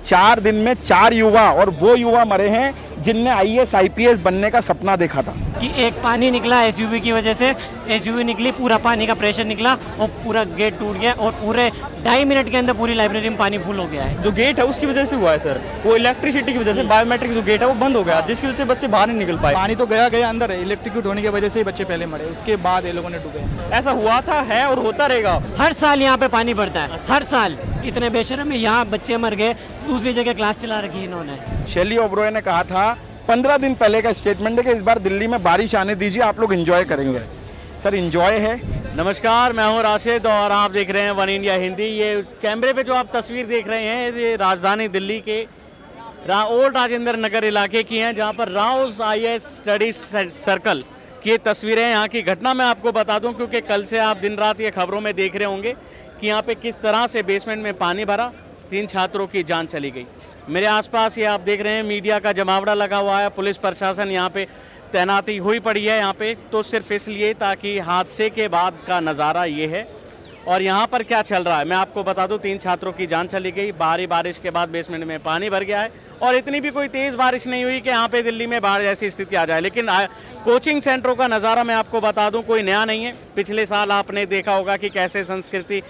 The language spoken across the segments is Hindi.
4 दिन में 4 युवा, और वो युवा मरे हैं जिनने IAS IPS बनने का सपना देखा था। कि एक पानी निकला एसयूवी की वजह से, एसयूवी निकली, पूरा पानी का प्रेशर निकला और पूरा गेट टूट गया और पूरे 2.5 मिनट के अंदर पूरी लाइब्रेरी में पानी फुल हो गया है। जो गेट है उसकी वजह से हुआ है सर, वो इलेक्ट्रिसिटी की वजह से, बायोमेट्रिक जो गेट है वो बंद हो गया, जिसकी वजह से बच्चे बाहर नहीं निकल पाए। पानी तो गया अंदर है, इलेक्ट्रिक्यूट होने की वजह से ही बच्चे पहले मरे, उसके बाद ये लोगों ने डूबे। ऐसा हुआ था, है और होता रहेगा। हर साल यहाँ पे पानी बढ़ता है, हर साल। इतने बेशर्म में यहाँ बच्चे मर गए, दूसरी जगह क्लास चला रखी इन्होंने। शेली ओबरॉय ने कहा था 15 दिन पहले का स्टेटमेंट है कि इस बार दिल्ली में बारिश आने दीजिए, आप लोग एंजॉय करेंगे। सर एंजॉय है? नमस्कार, मैं हूं राशिद और आप देख रहे हैं वन इंडिया हिंदी। ये कैमरे पे जो आप तस्वीर देख रहे हैं ये राजधानी दिल्ली के ओल्ड राजेंद्र नगर इलाके की हैं, जहां पर राउस IAS स्टडीज सर्कल की ये तस्वीरें हैं। यहाँ की घटना मैं आपको बता दूं क्योंकि कल से आप दिन रात ये खबरों में देख रहे होंगे कि यहाँ पे किस तरह से बेसमेंट में पानी भरा, 3 छात्रों की जान चली गई। मेरे आसपास ये आप देख रहे हैं मीडिया का जमावड़ा लगा हुआ है, पुलिस प्रशासन यहाँ पे तैनाती हुई पड़ी है यहाँ पे, तो सिर्फ इसलिए ताकि हादसे के बाद का नज़ारा ये है। और यहाँ पर क्या चल रहा है मैं आपको बता दूं, 3 छात्रों की जान चली गई। भारी बारिश के बाद बेसमेंट में पानी भर गया है और इतनी भी कोई तेज़ बारिश नहीं हुई कि यहाँ पे दिल्ली में बाढ़ जैसी स्थिति आ जाए। लेकिन कोचिंग सेंटरों का नज़ारा मैं आपको बता दूं कोई नया नहीं है। पिछले साल आपने देखा होगा कि कैसे संस्कृति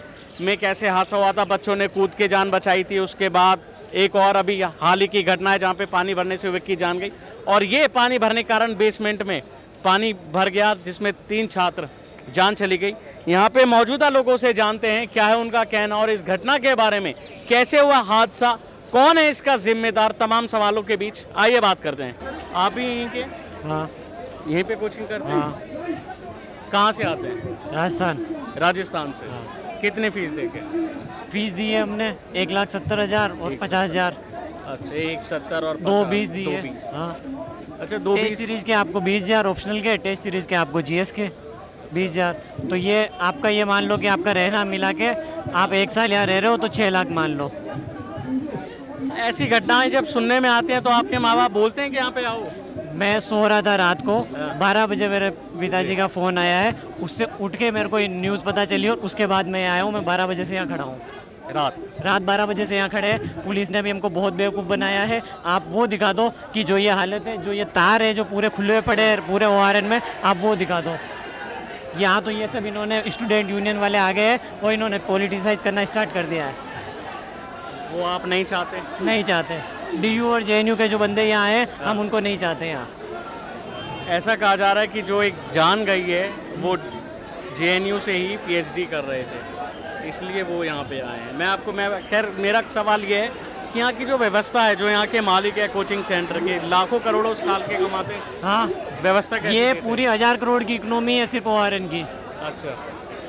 में कैसे हादसा हुआ था, बच्चों ने कूद के जान बचाई थी। उसके बाद एक और अभी हाल ही की घटना है जहाँ पे पानी भरने से व्यक्ति की जान गई, और ये पानी भरने के कारण बेसमेंट में पानी भर गया जिसमें 3 छात्र जान चली गई। यहाँ पे मौजूदा लोगों से जानते हैं क्या है उनका कहना और इस घटना के बारे में, कैसे हुआ हादसा, कौन है इसका जिम्मेदार, तमाम सवालों के बीच आइए बात करते हैं। आप ही यहीं के? हाँ। यहीं पे कोचिंग करते हैं? हाँ। कहाँ से आते हैं? राजस्थान से। हाँ। कितने फीस देके? फीस दी है हमने 1,70,000 और 50,000। अच्छा, 1,70 और 2,20 दी है। 2,20। हाँ। अच्छा, टेस्ट 2,20 सीरीज के आपको 20,000 ऑप्शनल के, टेस्ट सीरीज के आपको GS के 20,000। तो ये आपका, ये मान लो कि आपका रहना मिला के आप 1 साल यहाँ रह रहे हो तो 6 लाख मान लो। ऐसी घटनाएं जब सुनने में आती हैं तो आपके माँ बाप बोलते हैं कि यहाँ पे आओ? मैं सो रहा था रात को, 12 बजे मेरे पिताजी का फ़ोन आया है, उससे उठ के मेरे को न्यूज़ पता चली और उसके बाद मैं आया हूँ। मैं 12 बजे से यहाँ खड़ा हूँ, रात 12 बजे से यहाँ खड़े हैं। पुलिस ने भी हमको बहुत बेवकूफ़ बनाया है। आप वो दिखा दो कि जो ये हालत है, जो ये तार है जो पूरे खुले हुए पड़े हैं पूरे ORN में, आप वो दिखा दो। यहाँ तो ये सब इन्होंने स्टूडेंट यूनियन वाले आ गए हैं और इन्होंने पॉलिटिसाइज करना स्टार्ट कर दिया है। वो आप नहीं चाहते? नहीं चाहते। DU और JNU के जो बंदे यहाँ हैं, हम उनको नहीं चाहते यहाँ। ऐसा कहा जा रहा है कि जो एक जान गई है वो JNU से ही PhD कर रहे थे, इसलिए वो यहाँ पे आए हैं। खैर मेरा सवाल ये है कि यहाँ की जो व्यवस्था है, जो यहाँ के मालिक है कोचिंग सेंटर के, लाखों करोड़ों साल के कमाते हैं। हाँ, व्यवस्था कैसे ये देते हैं? पूरी 1000 करोड़ की इकोनॉमी है सिर्फ ORN की। अच्छा।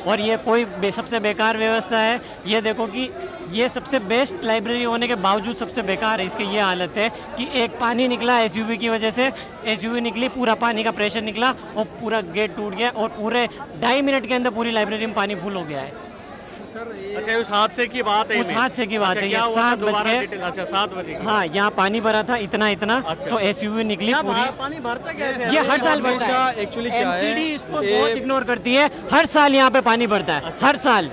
और ये कोई सबसे बेकार व्यवस्था है। ये देखो कि ये सबसे बेस्ट लाइब्रेरी होने के बावजूद सबसे बेकार है। इसकी ये हालत है कि एक पानी निकला एसयूवी की वजह से, एसयूवी निकली, पूरा पानी का प्रेशर निकला और पूरा गेट टूट गया और पूरे 2.5 मिनट के अंदर पूरी लाइब्रेरी में पानी फुल हो गया है। अच्छा, उस हादसे की बात है? उस हादसे की बात है। ये 7 बजे। अच्छा, 7 बजे। हाँ, यहाँ पानी भरा था इतना। अच्छा। तो एसयूवी निकली पूरी। पानी भरता कैसे? ये हर साल बढ़ता है। एक्चुअली क्या है, MCD इसको बहुत इग्नोर करती है। हर साल यहाँ पे पानी बढ़ता है, हर साल।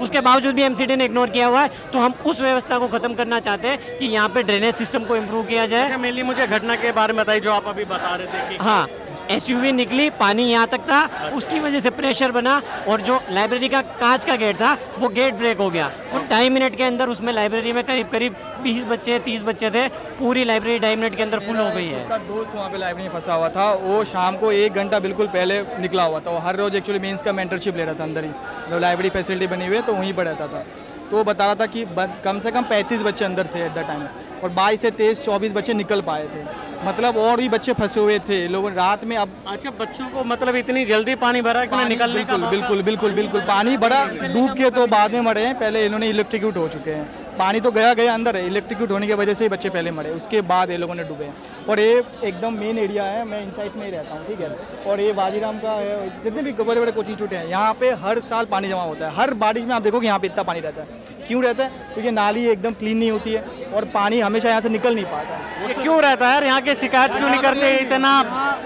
उसके बावजूद भी MCD ने इग्नोर किया हुआ है। तो हम उस व्यवस्था को खत्म करना चाहते हैं कि यहाँ पे ड्रेनेज सिस्टम को इम्प्रूव किया जाए। मेनली मुझे घटना के बारे में बताइए जो आप अभी बता रहे थे कि हाँ, एसयूवी निकली, पानी यहाँ तक था, उसकी वजह से प्रेशर बना और जो लाइब्रेरी का कांच का गेट था वो गेट ब्रेक हो गया और 2.5 मिनट के अंदर उसमें लाइब्रेरी में करीब 20 बच्चे 30 बच्चे थे। पूरी लाइब्रेरी 2.5 मिनट के अंदर फुल हो गई है। उसका दोस्त वहाँ पे लाइब्रेरी में फंसा हुआ था, वो शाम को 1 घंटा बिल्कुल पहले निकला हुआ था। वो हर रोज एक्चुअली मेंस का मेंटरशिप ले रहा था अंदर ही, जो लाइब्रेरी फैसिलिटी बनी हुई है तो वहीं पर रहता था। तो वो बता रहा था कि कम से कम 35 बच्चे अंदर थे एट द टाइम और 22 से 23 24 बच्चे निकल पाए थे। मतलब और भी बच्चे फंसे हुए थे लोगों रात में। अब अच्छा, बच्चों को मतलब इतनी जल्दी पानी भरा कि निकलने का बिल्कुल पानी बड़ा डूब के तो बाद में मरे हैं, पहले इन्होंने इलेक्ट्रिक्यूट हो चुके हैं। पानी तो गया अंदर है, इलेक्ट्रिक्यूट होने की वजह से ही बच्चे पहले मरे, उसके बाद ये लोगों ने डूबे। और ये एकदम मेन एरिया है, मैं इनसाइड में ही रहता हूँ, ठीक है। और ये बाजीराम का है, जितने भी बड़े बड़े कोचिंग इंस्टीट्यूट हैं यहाँ पे हर साल पानी जमा होता है। हर बारिश में आप देखो कि यहाँ पे इतना पानी रहता है। क्यों रहता है? क्योंकि नाली एकदम क्लीन नहीं होती है और पानी हमेशा यहाँ से निकल नहीं पाता है। क्यों रहता है यार? यहाँ की शिकायत क्यों नहीं करते? इतना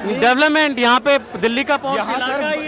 डेवलपमेंट यहाँ पे दिल्ली का पहुंच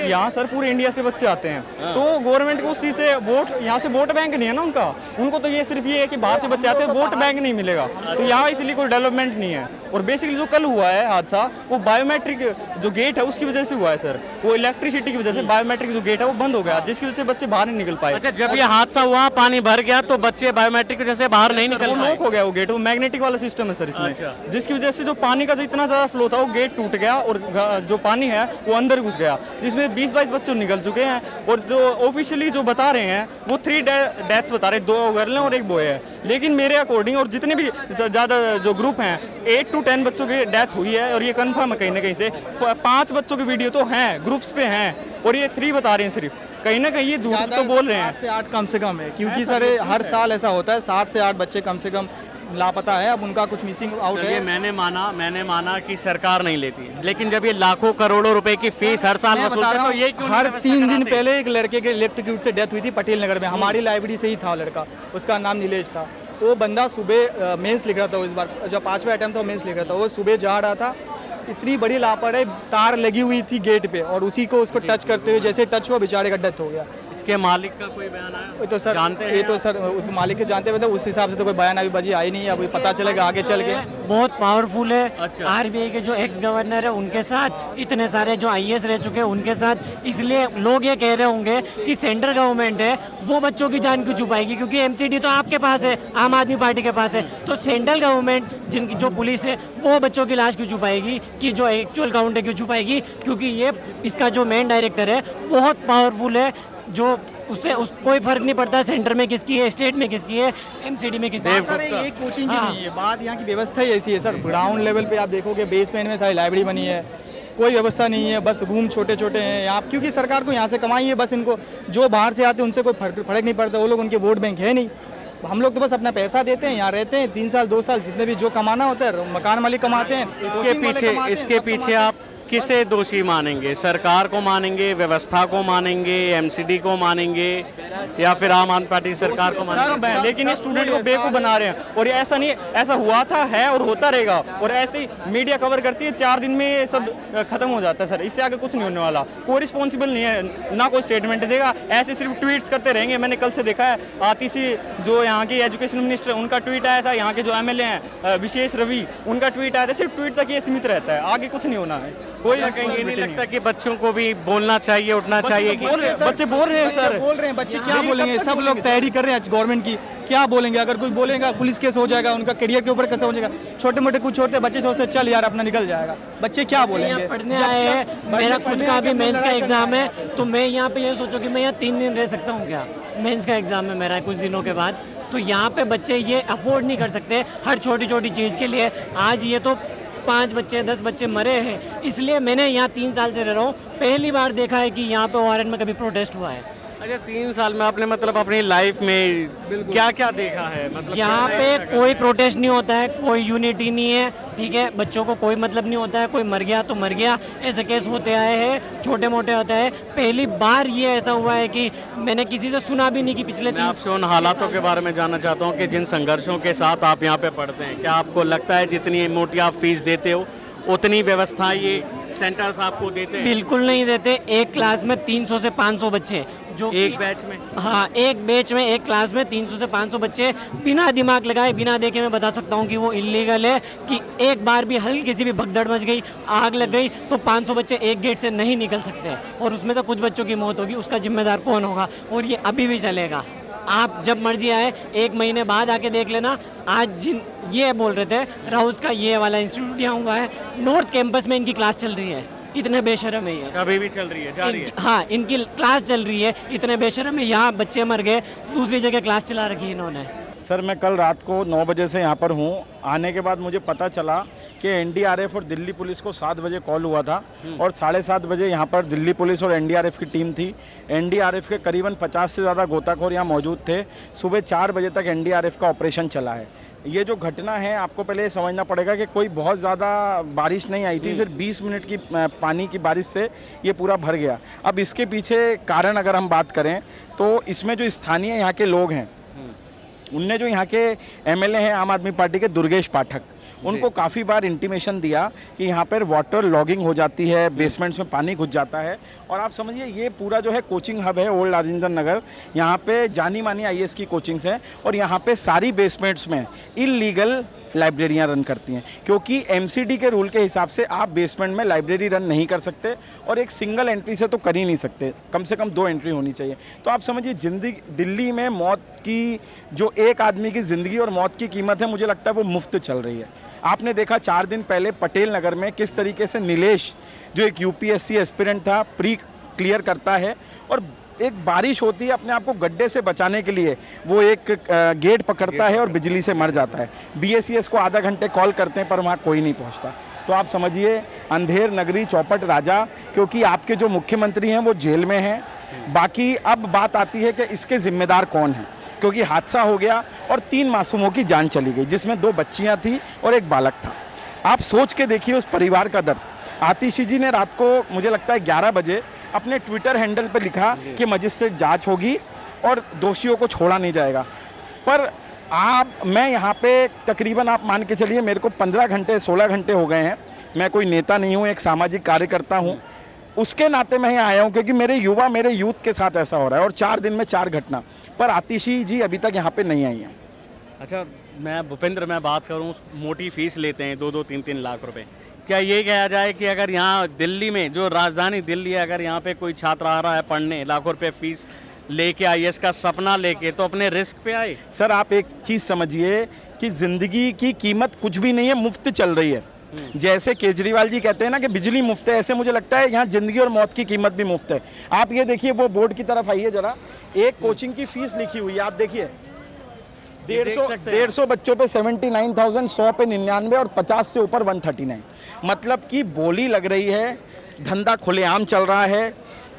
यहाँ सर पूरे इंडिया से बच्चे आते हैं, तो गवर्नमेंट को उस चीज़ से वोट, यहाँ से वोट बैंक नहीं है ना उनका, उनको तो ये सिर्फ ये है कि बाहर से बच्चे आते हैं, वोट बैंक नहीं मिलेगा, तो यहाँ इसलिए कोई डेवलपमेंट नहीं है। और बेसिकली जो कल हुआ है हादसा, वो बायोमेट्रिक जो गेट है उसकी वजह से हुआ है सर, वो इलेक्ट्रिसिटी की वजह से बायोमेट्रिक जो गेट है वो बंद हो गया, जिसकी वजह से बच्चे बाहर नहीं निकल पाए। अच्छा, जब ये हादसा हुआ पानी भर गया तो बच्चे बायोमेट्रिक की वजह से बाहर नहीं निकल वो पाए। लॉक हो गया वो गेट, वो मैग्नेटिक वाला सिस्टम है सर इसमें, जिसकी वजह से जो पानी का जो इतना ज़्यादा फ्लो था वो गेट टूट गया और जो पानी है वो अंदर घुस गया, जिसमें 20-22 बच्चे निकल चुके हैं। और जो ऑफिशियली जो बता रहे हैं वो 3 डेथ्स बता रहे हैं, 2 गर्ल हैं और 1 बॉय है, लेकिन मेरे अकॉर्डिंग और जितने भी ज़्यादा जो ग्रुप हैं 8 to 10 बच्चों की डेथ हुई है, और ये कंफर्म है कहीं ना कहीं से। 5 बच्चों की वीडियो तो हैं, ग्रुप्स पे हैं, और ये 3 बता रहे हैं सिर्फ, कहीं ना कहीं ये झूठ तो बोल रहे हैं। 7 से 8 कम से कम है, क्योंकि सर हर साल ऐसा होता है, 7 से 8 बच्चे कम से कम लापता है। अब उनका कुछ मिसिंग आउट चलिए, है। मैंने माना कि सरकार नहीं लेती, लेकिन जब ये लाखों करोड़ों रुपए की फीस हर साल मैं वसूलते बता हैं रहा तो हूँ, ये क्यों हर नहीं 3 दिन कराते? पहले एक लड़के के इलेक्ट्रोक्यूट से डेथ हुई थी पटेल नगर में, हमारी लाइब्रेरी से ही था लड़का, उसका नाम नीलेश था। वो बंदा सुबह मेंस लिख रहा था, इस बार जो 5वां अटेम्प्ट था मेंस लिख रहा था, वो सुबह जा रहा था, इतनी बड़ी लापरवाही, तार लगी हुई थी गेट पे और उसी को उसको टच करते हुए जैसे टच हुआ बेचारे का डेथ हो गया। इसके मालिक का कोई बयान आया? ये तो सर जानते हैं ये तो सर उस मालिक के जानते हुए, तो उस हिसाब से तो कोई बयान अभी बजी आई नहीं है, अभी पता चलेगा आगे चल के। बहुत पावरफुल है। अच्छा। आरबीआई के जो एक्स गवर्नर है उनके साथ, इतने सारे जो आईएएस रह चुके हैं उनके साथ, इसलिए लोग ये कह रहे होंगे कि सेंट्रल गवर्नमेंट है वो बच्चों की जान क्यों छुपाएगी, क्योंकि एमसीडी तो आपके पास है, आम आदमी पार्टी के पास है, तो सेंट्रल गवर्नमेंट जिनकी जो पुलिस है वो बच्चों की लाश क्यों छुपाएगी, कि जो एक्चुअल काउंट है क्यों छुपाएगी, क्योंकि ये इसका जो मेन डायरेक्टर है बहुत पावरफुल है, जो उससे कोई फर्क नहीं पड़ता सेंटर में किसकी है, स्टेट में किसकी है, एमसीडी में किसकी है। सर ये कोचिंग की नहीं है बात, यहाँ की व्यवस्था ही ऐसी है सर। ग्राउंड लेवल पे आप देखोगे बेसमेंट में सारी लाइब्रेरी बनी है, कोई व्यवस्था नहीं है, बस रूम छोटे छोटे हैं यहाँ, क्योंकि सरकार को यहाँ से कमाई है, बस इनको जो बाहर से आते हैं उनसे कोई फर्क नहीं पड़ता, वो लोग उनके वोट बैंक है नहीं। हम लोग तो बस अपना पैसा देते हैं, यहाँ रहते हैं 3 साल 2 साल, जितने भी जो कमाना होता है मकान मालिक कमाते हैं, इसके पीछे आप किसे दोषी मानेंगे? सरकार को मानेंगे, व्यवस्था को मानेंगे, एमसीडी को मानेंगे, या फिर आम आदमी पार्टी सरकार को मानेंगे? लेकिन ये स्टूडेंट को बेवकूफ़ बना रहे हैं, और ये ऐसा नहीं, ऐसा हुआ था, है और होता रहेगा, और ऐसे ही मीडिया कवर करती है, 4 दिन में ये सब खत्म हो जाता है सर, इससे आगे कुछ नहीं होने वाला। कोई रिस्पॉन्सिबल नहीं है, ना कोई स्टेटमेंट देगा, ऐसे सिर्फ ट्वीट्स करते रहेंगे। मैंने कल से देखा है, आतिशी जो यहाँ के एजुकेशन मिनिस्टर, उनका ट्वीट आया था, यहाँ के जो एमएलए हैं विशेष रवि, उनका ट्वीट आया था, सिर्फ ट्वीट तक ये सीमित रहता है, आगे कुछ नहीं होना है। कोई ये नहीं लगता कि बच्चों को भी बोलना चाहिए, उठना चाहिए? कि बच्चे बोल रहे हैं सर, बोल रहे हैं बच्चे, क्या बोलेंगे? सब लोग तैयारी कर रहे हैं गवर्नमेंट की, क्या बोलेंगे? अगर कोई बोलेगा पुलिस केस हो जाएगा, उनका करियर के ऊपर कैसे हो जाएगा। छोटे मोटे कुछ होते बच्चे सोचते हैं चल यार अपना निकल जाएगा, बच्चे क्या बोलेंगे? पढ़ने आए हैं, मेरा खुद का भी मेंस का एग्जाम है, तो मैं यहाँ पे ये सोचो कि मैं यहाँ 3 दिन रह सकता हूँ क्या? मेंस का एग्जाम है मेरा कुछ दिनों के बाद, तो यहाँ पे बच्चे ये अफोर्ड नहीं कर सकते हर छोटी छोटी चीज़ के लिए। आज ये तो 5 बच्चे 10 बच्चे मरे हैं, इसलिए मैंने यहाँ 3 साल से रह रहा हूँ, पहली बार देखा है कि यहाँ पे वारन में कभी प्रोटेस्ट हुआ है। अच्छा, 3 साल में आपने मतलब अपनी लाइफ में क्या क्या देखा है? मतलब यहाँ पे कोई प्रोटेस्ट नहीं होता है, कोई यूनिटी नहीं है, ठीक है, बच्चों को कोई मतलब नहीं होता है, कोई मर गया तो मर गया, ऐसे केस होते आए हैं, छोटे मोटे होते हैं। पहली बार ये ऐसा हुआ है कि मैंने किसी से सुना भी नहीं कि पिछले मैं आपसे उन हालातों के बारे में जानना चाहता हूँ कि जिन संघर्षों के साथ आप यहाँ पे पढ़ते हैं, क्या आपको लगता है जितनी मोटी आप फीस देते हो उतनी व्यवस्था ये सेंटर्स आपको देते हैं? बिल्कुल नहीं देते। एक क्लास में 300 से 500 बच्चे, जो एक बैच में? हाँ, एक बैच में, एक क्लास में 300 से 500 बच्चे, बिना दिमाग लगाए, बिना देखे मैं बता सकता हूँ कि वो इलीगल है। कि एक बार भी हल्की सी भी भगदड़ मच गई, आग लग गई, तो 500 बच्चे एक गेट से नहीं निकल सकते, और उसमें से कुछ बच्चों की मौत होगी, उसका जिम्मेदार कौन होगा? और ये अभी भी चलेगा। आप जब मर्जी आए, 1 महीने बाद आके देख लेना। आज जिन ये बोल रहे थे राउस का ये वाला इंस्टीट्यूट यहाँ हुआ है, नॉर्थ कैंपस में इनकी क्लास चल रही है, इतने बेशरम है ये। अभी भी चल रही है, जा रही है? हाँ, इनकी क्लास चल रही है, इतने बेशरम है, यहाँ बच्चे मर गए, दूसरी जगह क्लास चला रखी है इन्होंने। सर मैं कल रात को 9 बजे से यहाँ पर हूँ। आने के बाद मुझे पता चला कि एनडीआरएफ और दिल्ली पुलिस को 7 बजे कॉल हुआ था, और 7:30 बजे यहाँ पर दिल्ली पुलिस और एनडीआरएफ की टीम थी। एनडीआरएफ के करीबन 50 से ज़्यादा गोताखोर यहाँ मौजूद थे। सुबह 4 बजे तक एनडीआरएफ का ऑपरेशन चला है। ये जो घटना है, आपको पहले ये समझना पड़ेगा कि कोई बहुत ज़्यादा बारिश नहीं आई थी, सिर्फ 20 मिनट की पानी की बारिश से ये पूरा भर गया। अब इसके पीछे कारण अगर हम बात करें तो इसमें जो स्थानीय यहाँ के लोग हैं, उनने जो यहाँ के एमएलए हैं आम आदमी पार्टी के दुर्गेश पाठक, उनको काफ़ी बार इंटीमेशन दिया कि यहाँ पर वाटर लॉगिंग हो जाती है, बेसमेंट्स में पानी घुस जाता है। और आप समझिए ये पूरा जो है कोचिंग हब है ओल्ड राजेंद्र नगर, यहाँ पे जानी मानी IAS की कोचिंग्स हैं और यहाँ पे सारी बेसमेंट्स में इलीगल लाइब्रेरियाँ रन करती हैं, क्योंकि MCD के रूल के हिसाब से आप बेसमेंट में लाइब्रेरी रन नहीं कर सकते और एक सिंगल एंट्री से तो कर ही नहीं सकते, कम से कम 2 एंट्री होनी चाहिए। तो आप समझिए जिंदगी दिल्ली में मौत की जो एक आदमी की ज़िंदगी और मौत की कीमत है, मुझे लगता है वो मुफ्त चल रही है। आपने देखा 4 दिन पहले पटेल नगर में किस तरीके से नीलेश जो एक UPSC एस्पिरेंट था प्री क्लियर करता है और एक बारिश होती है, अपने आप को गड्ढे से बचाने के लिए वो एक गेट पकड़ता है और बिजली से मर जाता है। BACS को आधा घंटे कॉल करते हैं पर वहाँ कोई नहीं पहुँचता। तो आप समझिए अंधेर नगरी चौपट राजा, क्योंकि आपके जो मुख्यमंत्री हैं वो जेल में हैं। बाकी अब बात आती है कि इसके जिम्मेदार कौन हैं, क्योंकि हादसा हो गया और 3 मासूमों की जान चली गई, जिसमें 2 बच्चियाँ थी और एक बालक था। आप सोच के देखिए उस परिवार का दर्द। आतिशी जी ने रात को मुझे लगता है 11 बजे अपने ट्विटर हैंडल पर लिखा कि मजिस्ट्रेट जांच होगी और दोषियों को छोड़ा नहीं जाएगा। पर मैं यहाँ पे तकरीबन आप मान के चलिए मेरे को 15 घंटे 16 घंटे हो गए हैं। मैं कोई नेता नहीं हूँ, एक सामाजिक कार्यकर्ता हूँ, उसके नाते मैं यहाँ आया हूँ क्योंकि मेरे यूथ के साथ ऐसा हो रहा है और 4 दिन में 4 घटना। पर आतिशी जी अभी तक यहाँ पे नहीं आई हैं। अच्छा, मैं भूपेंद्र मैं बात करूँ, मोटी फीस लेते हैं 2-2 3-3 लाख रुपए। क्या ये कहा जाए कि अगर यहाँ दिल्ली में जो राजधानी दिल्ली है, अगर यहाँ पे कोई छात्र आ रहा है पढ़ने, लाखों रुपए फीस लेके IAS का सपना लेके, तो अपने रिस्क पे आए? सर आप एक चीज़ समझिए कि ज़िंदगी की कीमत कुछ भी नहीं है, मुफ्त चल रही है। जैसे केजरीवाल जी कहते हैं ना कि बिजली मुफ्त है, ऐसे मुझे लगता है यहाँ ज़िंदगी और मौत की कीमत भी मुफ्त है। आप ये देखिए वो बोर्ड की तरफ आइए ज़रा, एक कोचिंग की फीस लिखी हुई है, आप देखिए 150 बच्चों पे 79,000, 100 पे 99 और 50 से ऊपर 139। मतलब कि बोली लग रही है, धंधा खुलेआम चल रहा है।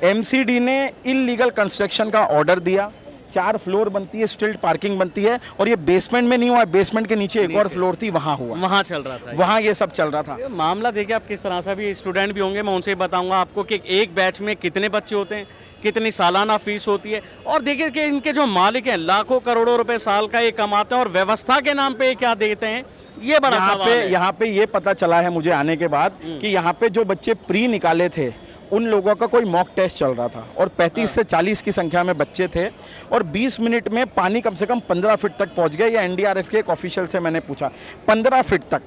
MCD ने इलीगल कंस्ट्रक्शन का ऑर्डर दिया, 4 फ्लोर बनती है, स्टिल्ट पार्किंग बनती है और ये बेसमेंट में नहीं हुआ, बेसमेंट के नीचे एक और फ्लोर थी, वहाँ हुआ, वहाँ चल रहा था, वहाँ ये सब चल रहा था। ये मामला देखिए आप किस तरह से, भी स्टूडेंट भी होंगे, मैं उनसे बताऊंगा आपको कि एक बैच में कितने बच्चे होते हैं, कितनी सालाना फीस होती है। और देखिए कि इनके जो मालिक हैं लाखों करोड़ों रुपए साल का ये कमाते हैं और व्यवस्था के नाम पे क्या देते हैं, ये बड़ा सवाल है। यहाँ पे ये पता चला है मुझे आने के बाद कि यहाँ पे जो बच्चे प्री निकाले थे उन लोगों का कोई मॉक टेस्ट चल रहा था और 35 से 40 की संख्या में बच्चे थे और 20 मिनट में पानी कम से कम 15 फीट तक पहुँच गया। या NDRF के एक ऑफिशियल से मैंने पूछा, 15 फीट तक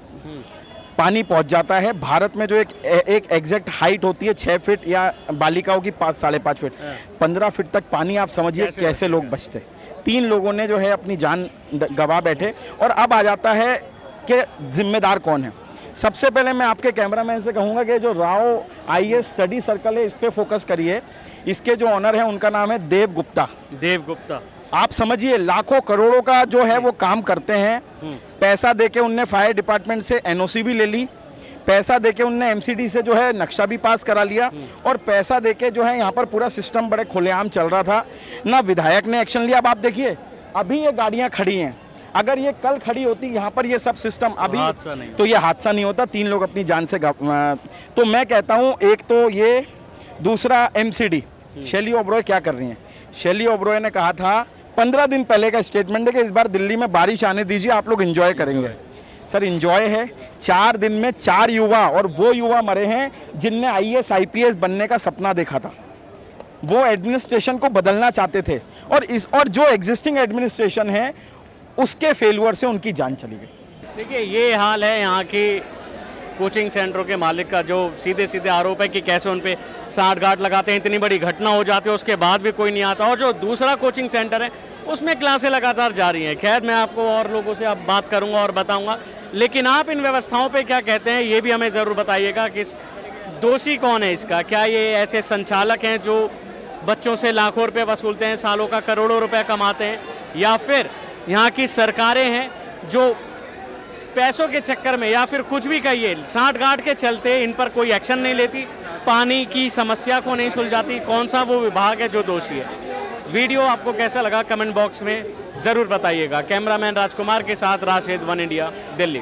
पानी पहुंच जाता है। भारत में जो एक एग्जैक्ट हाइट होती है 6 फीट या बालिकाओं की 5-5.5 फीट, 15 फीट तक पानी, आप समझिए कैसे लोग बचते। 3 लोगों ने जो है अपनी जान गंवा बैठे। और अब आ जाता है कि जिम्मेदार कौन है। सबसे पहले मैं आपके कैमरामैन से कहूँगा कि जो राव IAS स्टडी सर्कल है इस पर फोकस करिए। इसके जो ऑनर है उनका नाम है देव गुप्ता। देव गुप्ता, आप समझिए लाखों करोड़ों का जो है वो काम करते हैं। पैसा देके उनने फायर डिपार्टमेंट से NOC भी ले ली, पैसा देके उनने MCD से जो है नक्शा भी पास करा लिया और पैसा देके जो है यहाँ पर पूरा सिस्टम बड़े खुलेआम चल रहा था। ना विधायक ने एक्शन लिया। अब आप देखिए अभी ये गाड़ियाँ खड़ी हैं, अगर ये कल खड़ी होती यहाँ पर ये सब सिस्टम अभी, तो ये हादसा नहीं होता, 3 लोग अपनी जान से तो मैं कहता हूँ एक तो ये, दूसरा MCD शैली ओबरॉय क्या कर रही हैं। शैली ओबरॉय ने कहा था 15 दिन पहले का स्टेटमेंट है कि इस बार दिल्ली में बारिश आने दीजिए, आप लोग एंजॉय करेंगे। सर एंजॉय है, 4 दिन में 4 युवा, और वो युवा मरे हैं जिनने IAS IPS बनने का सपना देखा था। वो एडमिनिस्ट्रेशन को बदलना चाहते थे और जो एग्जिस्टिंग एडमिनिस्ट्रेशन है उसके फेल्यूर से उनकी जान चली गई। देखिए ये हाल है यहाँ की कोचिंग सेंटरों के मालिक का, जो सीधे सीधे आरोप है कि कैसे उन पे साठ गांठ लगाते हैं, इतनी बड़ी घटना हो जाती है उसके बाद भी कोई नहीं आता। और जो दूसरा कोचिंग सेंटर है उसमें क्लासें लगातार जारी हैं। खैर मैं आपको और लोगों से अब बात करूंगा और बताऊंगा, लेकिन आप इन व्यवस्थाओं पे क्या कहते हैं ये भी हमें ज़रूर बताइएगा कि दोषी कौन है इसका। क्या ये ऐसे संचालक हैं जो बच्चों से लाखों रुपये वसूलते हैं, सालों का करोड़ों रुपये कमाते हैं, या फिर यहाँ की सरकारें हैं जो पैसों के चक्कर में या फिर कुछ भी कहिए साठ गांठ के चलते इन पर कोई एक्शन नहीं लेती, पानी की समस्या को नहीं सुलझाती। कौन सा वो विभाग है जो दोषी है? वीडियो आपको कैसा लगा कमेंट बॉक्स में ज़रूर बताइएगा। कैमरामैन राजकुमार के साथ राशिद, वन इंडिया, दिल्ली।